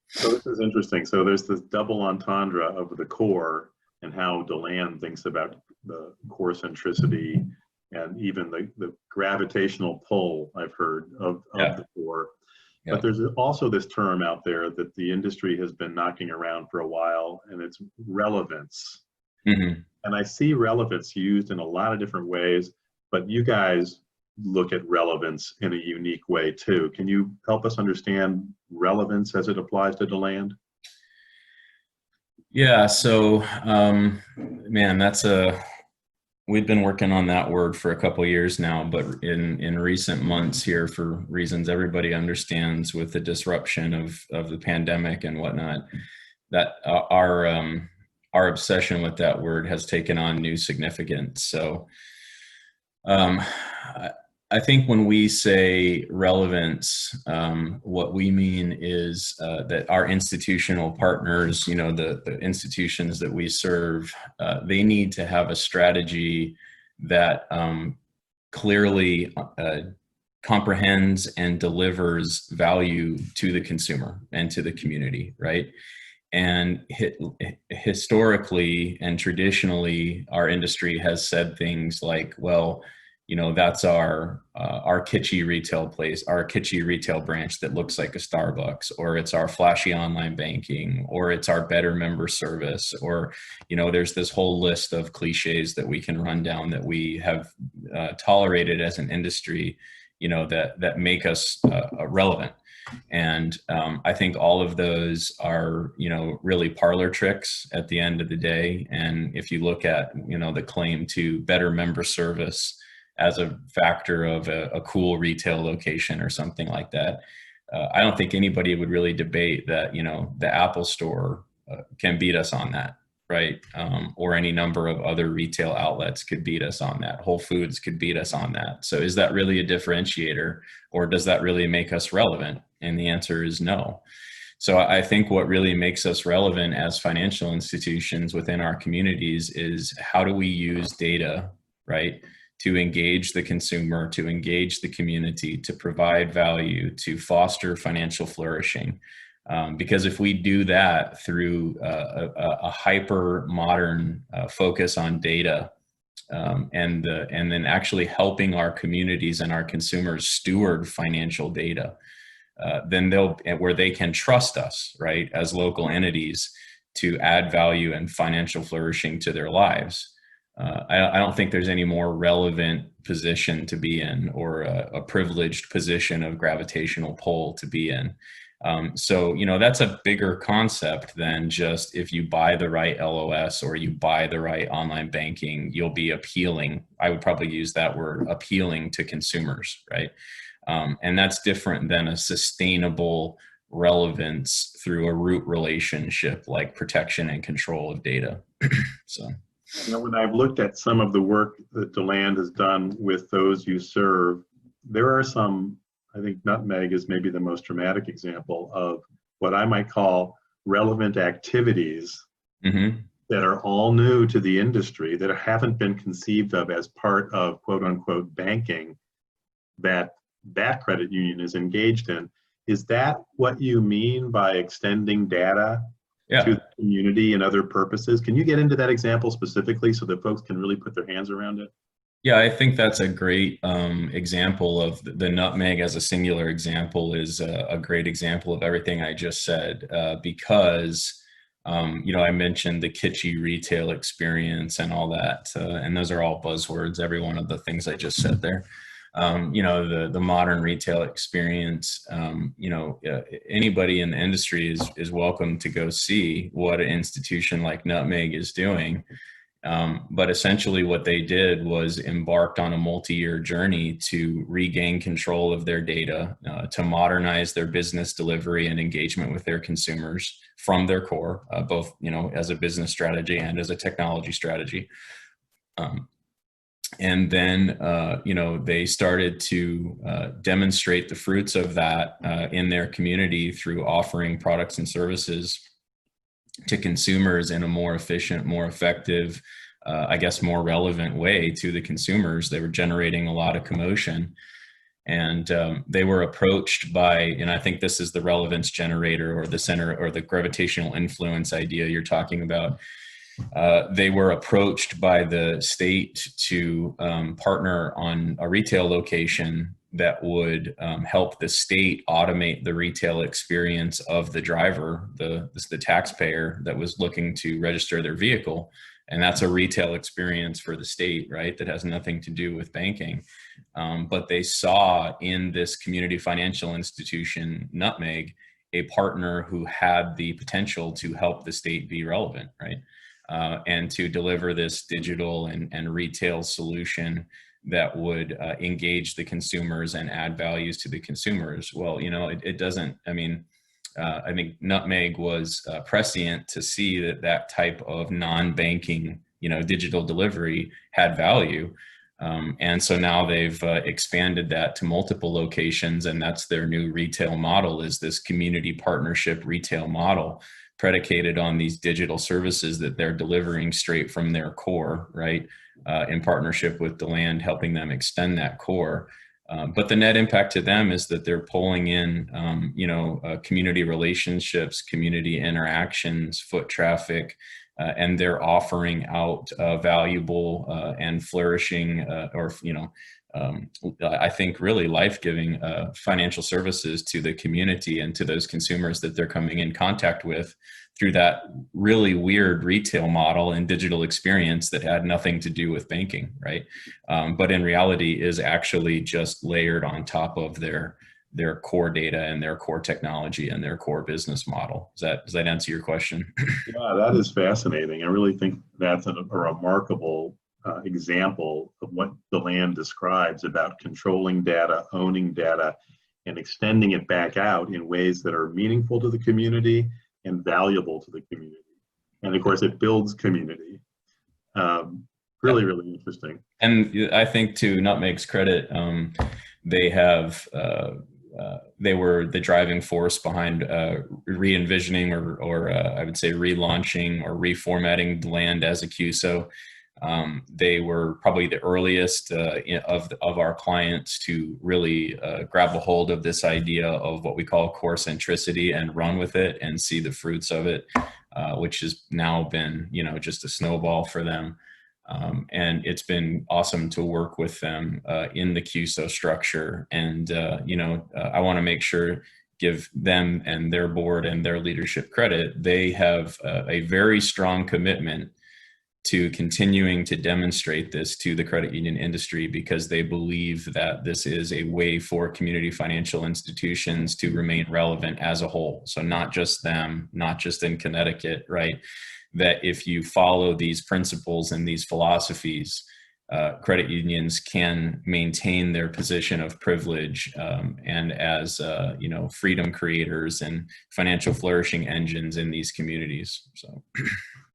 So this is interesting. So there's this double entendre of the core and how Deland thinks about the core centricity and even the gravitational pull I've heard of Yeah, the core. But yeah. there's also this term out there that the industry has been knocking around for a while, and it's relevance. Hmm. And I see relevance used in a lot of different ways, but you guys look at relevance in a unique way too. Can you help us understand relevance as it applies to Deland? Yeah, so man, we've been working on that word for a couple of years now, but in recent months here, for reasons everybody understands with the disruption of the pandemic and whatnot, that our obsession with that word has taken on new significance. So um, I think when we say relevance, what we mean is that our institutional partners, the institutions that we serve, they need to have a strategy that clearly comprehends and delivers value to the consumer and to the community, right? And historically and traditionally, our industry has said things like, well, that's our kitschy retail place, our kitschy retail branch that looks like a Starbucks, or it's our flashy online banking, or it's our better member service, or there's this whole list of cliches that we can run down that we have tolerated as an industry, that make us relevant. And I think all of those are, really parlor tricks at the end of the day. And if you look at, the claim to better member service as a factor of a cool retail location or something like that, I don't think anybody would really debate that, the Apple Store can beat us on that, right? Or any number of other retail outlets could beat us on that. Whole Foods could beat us on that. So is that really a differentiator, or does that really make us relevant? And the answer is no. So I think what really makes us relevant as financial institutions within our communities is how do we use data, right, to engage the consumer, to engage the community, to provide value, to foster financial flourishing. Because if we do that through a hyper modern focus on data, and then actually helping our communities and our consumers steward financial data, then where they can trust us, right, as local entities to add value and financial flourishing to their lives. I don't think there's any more relevant position to be in, or a privileged position of gravitational pull to be in. So, that's a bigger concept than just if you buy the right LOS or you buy the right online banking, you'll be appealing. I would probably use that word, appealing to consumers, right? And that's different than a sustainable relevance through a root relationship like protection and control of data. So. When I've looked at some of the work that Deland has done with those you serve, there are some, I think Nutmeg is maybe the most dramatic example of what I might call relevant activities Mm-hmm. that are all new to the industry, that haven't been conceived of as part of quote unquote banking, that that credit union is engaged in. Is that what you mean by extending data to Yeah. the community and other purposes? Can you get into that example specifically so that folks can really put their hands around it? Yeah, I think that's a great example of the nutmeg as a singular example is a great example of everything I just said, because, I mentioned the kitschy retail experience and all that, and those are all buzzwords, every one of the things I just said there. The modern retail experience, anybody in the industry is welcome to go see what an institution like Nutmeg is doing. But essentially what they did was embarked on a multi-year journey to regain control of their data, to modernize their business delivery and engagement with their consumers from their core, both, as a business strategy and as a technology strategy. And then, they started to demonstrate the fruits of that in their community through offering products and services to consumers in a more efficient, more effective, more relevant way to the consumers. They were generating a lot of commotion. And they were approached by, and I think this is the relevance generator or the center or the gravitational influence idea you're talking about. They were approached by the state to partner on a retail location that would help the state automate the retail experience of the driver, the taxpayer that was looking to register their vehicle. And that's a retail experience for the state, right? That has nothing to do with banking. But they saw in this community financial institution, Nutmeg, a partner who had the potential to help the state be relevant, right? And to deliver this digital and retail solution that would engage the consumers and add values to the consumers. Well, you know, it doesn't, I mean, I think Nutmeg was prescient to see that that type of non-banking, you know, digital delivery had value. And so now they've expanded that to multiple locations, and that's their new retail model, is this community partnership retail model predicated on these digital services that they're delivering straight from their core, right? In partnership with DeLand, helping them extend that core. But the net impact to them is that they're pulling in, you know, community relationships, community interactions, foot traffic, and they're offering out valuable and flourishing, or, you know, I think really life-giving financial services to the community and to those consumers that they're coming in contact with through that really weird retail model and digital experience that had nothing to do with banking, right? But in reality is actually just layered on top of their core data and their core technology and their core business model. Does that answer your question? Yeah, that is fascinating. I really think that's a remarkable example of what DeLand describes about controlling data, owning data, and extending it back out in ways that are meaningful to the community and valuable to the community. And of course, it builds community. Really, really interesting. And I think, to Nutmeg's credit, they have they were the driving force behind re-envisioning or I would say relaunching or reformatting DeLand as a QSO. They were probably the earliest of our clients to really grab a hold of this idea of what we call core centricity and run with it and see the fruits of it, which has now been, you know, just a snowball for them. And it's been awesome to work with them in the QSO structure. And, you know, I want to make sure, give them and their board and their leadership credit. They have a very strong commitment to continuing to demonstrate this to the credit union industry, because they believe that this is a way for community financial institutions to remain relevant as a whole. So not just them, not just in Connecticut, right? That if you follow these principles and these philosophies, credit unions can maintain their position of privilege and as you know, freedom creators and financial flourishing engines in these communities. So